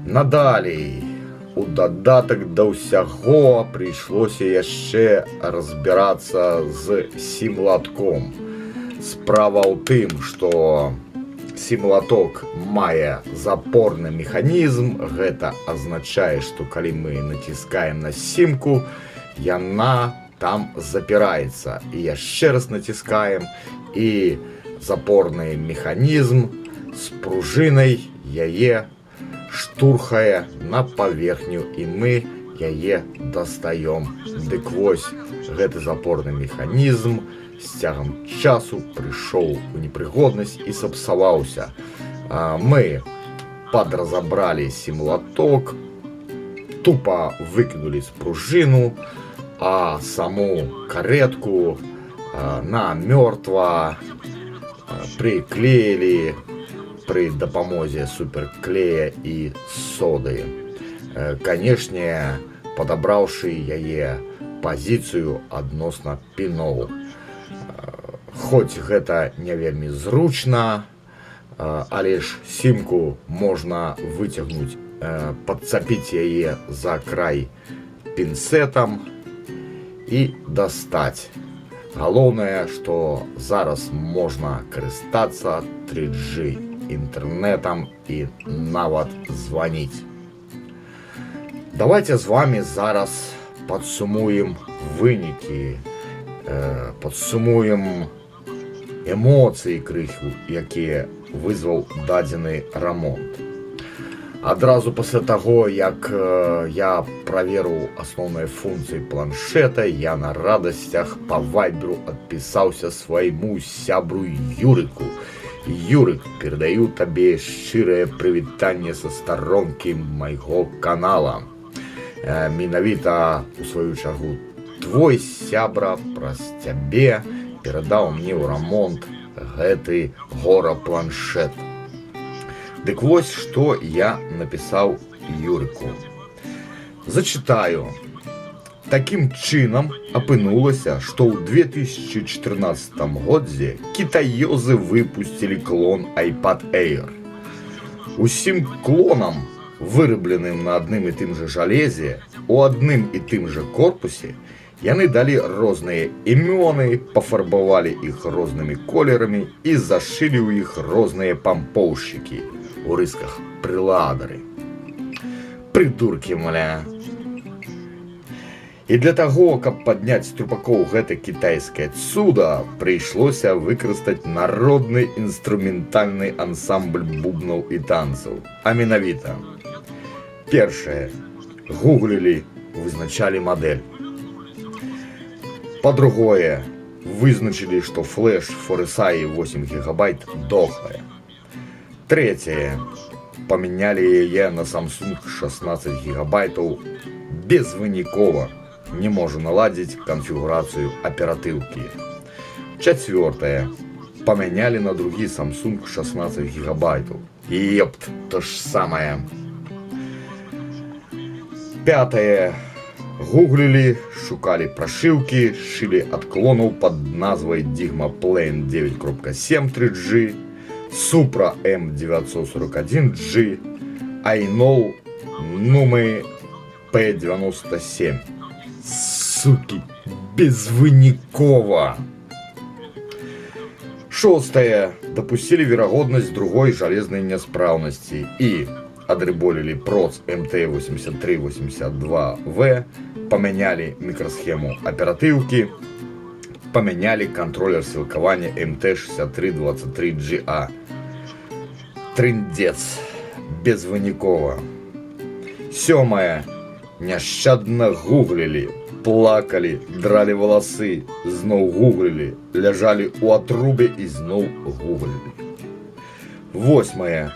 Speaker 1: Надалей у додаток до усяго прийшлося яще разбираться з сімлатком. Справа ў тым, што сімлаток мае запорны механізм. Гэта азначае, што калі мы націскаем на сімку, яна там запіраецца. І яшчэ раз націскаем, і запорны механізм з пружынай яе штурхае на паверхню, і мы яе дастаём. Дык вось, гэты запорны механізм з цягам часу прыйшоў у непрыгоднасць і сапсаваўся. Мы подразабралі сімлаток, тупо выкинули з пружину, а саму каретку намёртва приклеили при дапамозе суперклея і соды. Канешне, падабраўшы яе пазіцыю адносна піноў. Хоць гэта не вельмі зручна, але ж сімку можна выцягнуць, падцапіць яе за край пінцэтам і дастаць. Галоўнае, што зараз можна карыстацца 3G інтэрнетам і нават званіць. Давайте з вами зараз падсумуем вынікі, падсумуем эмоцыі крыху, якія вызваў дадзены рамонт. Адразу пасля таго, як я праверыў асноўныя функцыі планшета, я на радасцях па вайберу адпісаўся свайму сябру Юрыку. Юрык, перадаю табе шчырае прывітанне са старонкі майго канала. Менавіта, у сваю чаргу, твой сябра праз цябе перадаў мне ў рамонт гэты гора-планшет. Дык вось, што я напісаў Юрыку. Зачытаю. Такім чынам апынулася, што ў 2014 годзе кітаёзы выпусцілі клон iPad Air. Усім клонам, вырабленым на адным і тым жа жалезе, у адным і тым жа корпусе, яны далі розныя імёны, пафарбавалі іх рознымі колерамі і зашылі ў іх розныя пампоўшчыкі у рысках прыладары. Прыдуркі, маля. І для таго, каб падняць з трупакоў гэта кітайскае цуда, прыйшлося выкарыстаць народны інструментальны ансамбль бубнаў і танцаў. А менавіта. Першае. Гуглілі, вызначалі мадэль. Па-другое, вызначылі, што флэш ForSai 8 гигабайт дохлая. Третье. Памянялі яе на Samsung 16 гигабайтаў безвынікова. Не можа наладзіць канфігурацыю аператыўкі. Чацвёртае. Памянялі на другі Samsung 16 гигабайтаў. Епт, то ж самае. Пятое. Гуглілі, шукалі прашыўкі, шылі адклонаў пад назвай Digma Plane 9.7 3G, Supra M941G, iKnow Nume P97. Суки, безвынікова. Шостое. Допустили верагоднасць другой жалезнай няспраўнасці і адрыболілі проц MT8382V, памянялі мікрасхему аператыўкі, памянялі кантролер сілкавання MT6323GA. Трындец. Безвынікова. Сёмае. Няшчадна гуглілі, плакалі, дралі валасы, зноў гуглілі, ляжалі ў атрубе і зноў гуглілі. Восьмае.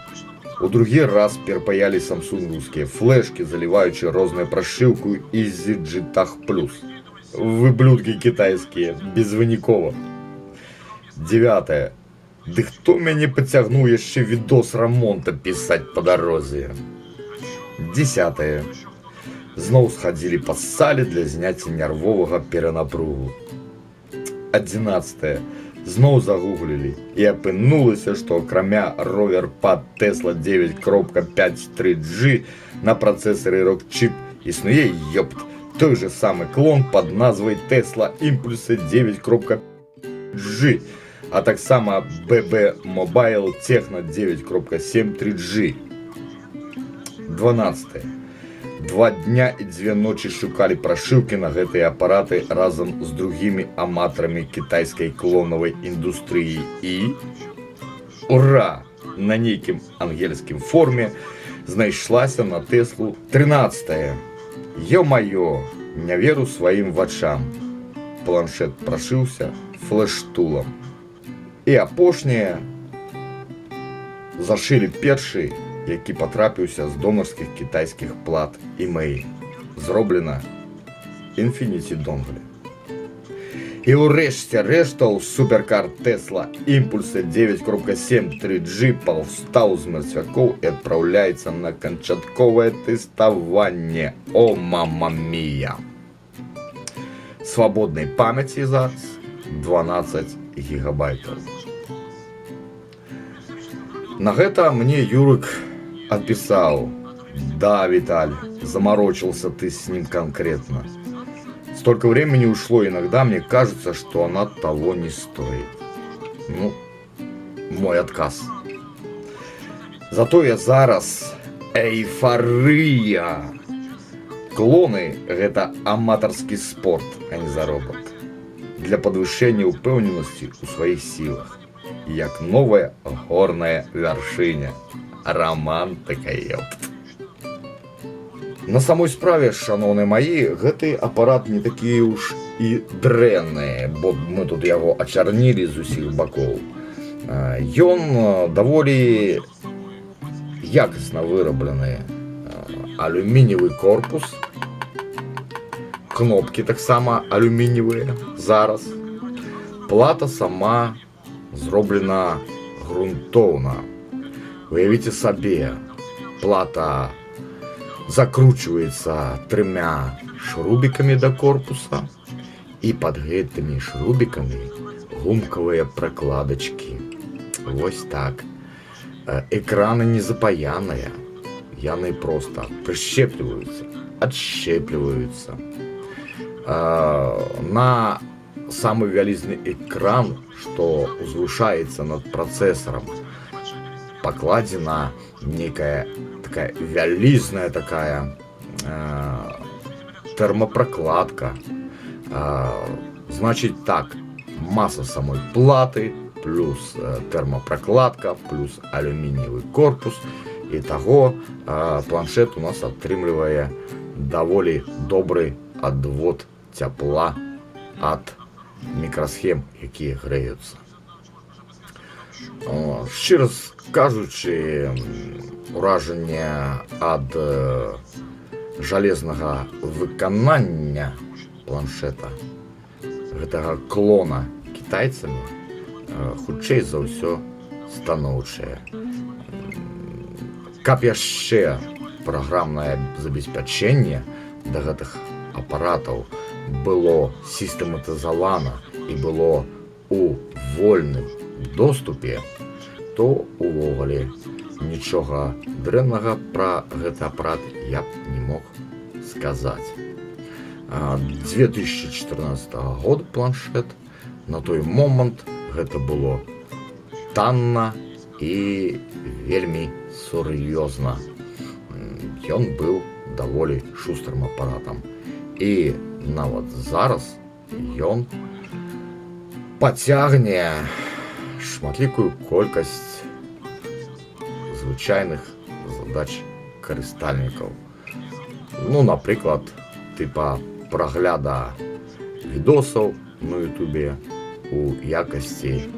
Speaker 1: У другі раз перапаялі самсунгаўскія флешкі, заліваючы розную прашыўку EasyJetach+. Выблюдкі кітайскія, безвынікова. Девятае. Ды хто мяне пацягнуў яшчэ відос рамонта пісаць па дарозе? Десятае. Зноў схадзілі па сале для зняцця нервовага перанапругу. 11. Зноў загуглілі і апынулася, што акрамя ровер-пад Tesla 9.5 на працэсары Rockchip існуе ёпт той же самы клон пад назвай Tesla Impulse 9.G, а таксама BB Mobile Techno 9.7 3G. 12. 2 дня і 2 ночі шукалі прашыўкі на гэтыя апараты разам з другімі аматарамі кітайскай клонавай індустрыі і... Ура! На нейкім ангельскім форуме знайшлася на Теслу 13. Ё-маё, не веру сваім вачам. Планшет прашыўся флэш-тулам. І апошняе зашылі першы, які патрапіўся з донарскіх кітайскіх плат email. Зроблена Infinity Dongle. І ўрэшце рэштаў суперкар Tesla Impulse 9.7 3G паўстаў з мэрцвякоў і адпраўляецца на канчатковае тэставанне. О, мама мія! Свабоднай памяці зараз 12 гигабайтаў. На гэта мне Юрык отписал: да, Виталь, заморочился ты с ним конкретно. Столько времени ушло, иногда мне кажется, что она того не стоит. Ну, мой отказ. Зато я зараз эйфория. Клоны – это аматорский спорт, а не заробок. Для подвышения упэўненасці у своих силах. Як новая горная вяршыня. Романтика, ёпт. На самой справе, шановныя маі, гэты апарат не такі ўж і дрэнны, бо мы тут яго ачарнілі з усіх бакоў. Ён даволі якасна выраблены алюміниевый корпус, кнопкі таксама алюміниевыя зараз. Плата сама зроблена грунтоўна. Уявіце сабе, плата закручивается 3 шрубиками до корпуса, и под гэтымі шрубиками гумкавыя прокладочки. Вось так. Экраны не запаяныя, яны просто прищепливаются, отщепливаются. На самый вялізны экран, что узвышается над процессором, покладена некая такая вялізная такая термопрокладка. Значит так, масса самой платы, плюс термопрокладка, плюс алюминиевый корпус. І таго планшет у нас атрымлівае даволі добры адвод цяпла ад мікрасхем, якія грэюцца. Шчыра кажучы, уражанне ад жалезнага выканання планшета, гэтага клона кітайцамі, хутчэй за ўсё станоўчае. Каб яшчэ праграмнае забеспячэнне да гэтых апаратаў было сістэматызавана і было у вольным доступе, то увогуле нічога дрэннага пра гэты апарат я б не мог сказаць. 2014 года планшет, на той момант гэта было танна і вельмі сур'ёзна. Ён быў даволі шустрым апаратам. І нават зараз ён пацягне шматлікую колькасць звычайных задач карыстальнікаў. Ну, напрыклад, тыпа прагляда відосаў на ютубе у якасці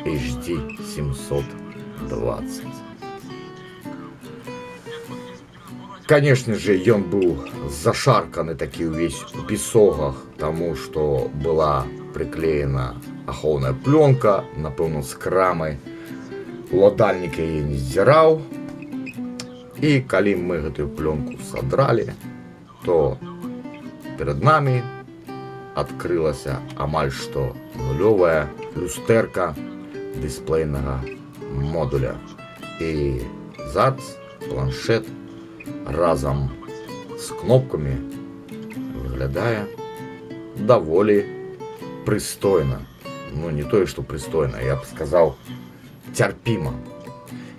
Speaker 1: HD 720. Конечно же, ён быў зашарканы такі ўвесь у пісогах, таму што была прыклеена ахоўная плёнка, напэўна, з крамы. Уладальнік яе не здзіраў. І калі мы гэтую плёнку садралі, то перад намі адкрылася амаль што нулёвая люстэрка дысплейнага модуля. І зараз планшет разам з кнопкамі выглядае даволі прыстойна. Ну, не тое, што прыстойна, я б сказаў, цярпіма.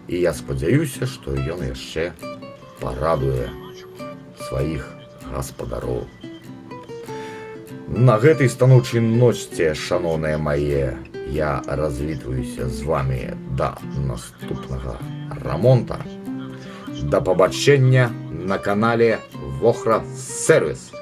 Speaker 1: І я спадзяюся, што ён яшчэ парадуе сваіх гаспадароў. На гэтай станоўчай ночце, шаноўныя мае, я развітваюся з вамі да наступнага рамонта. Да пабачэння на канале Вохра Сервіс.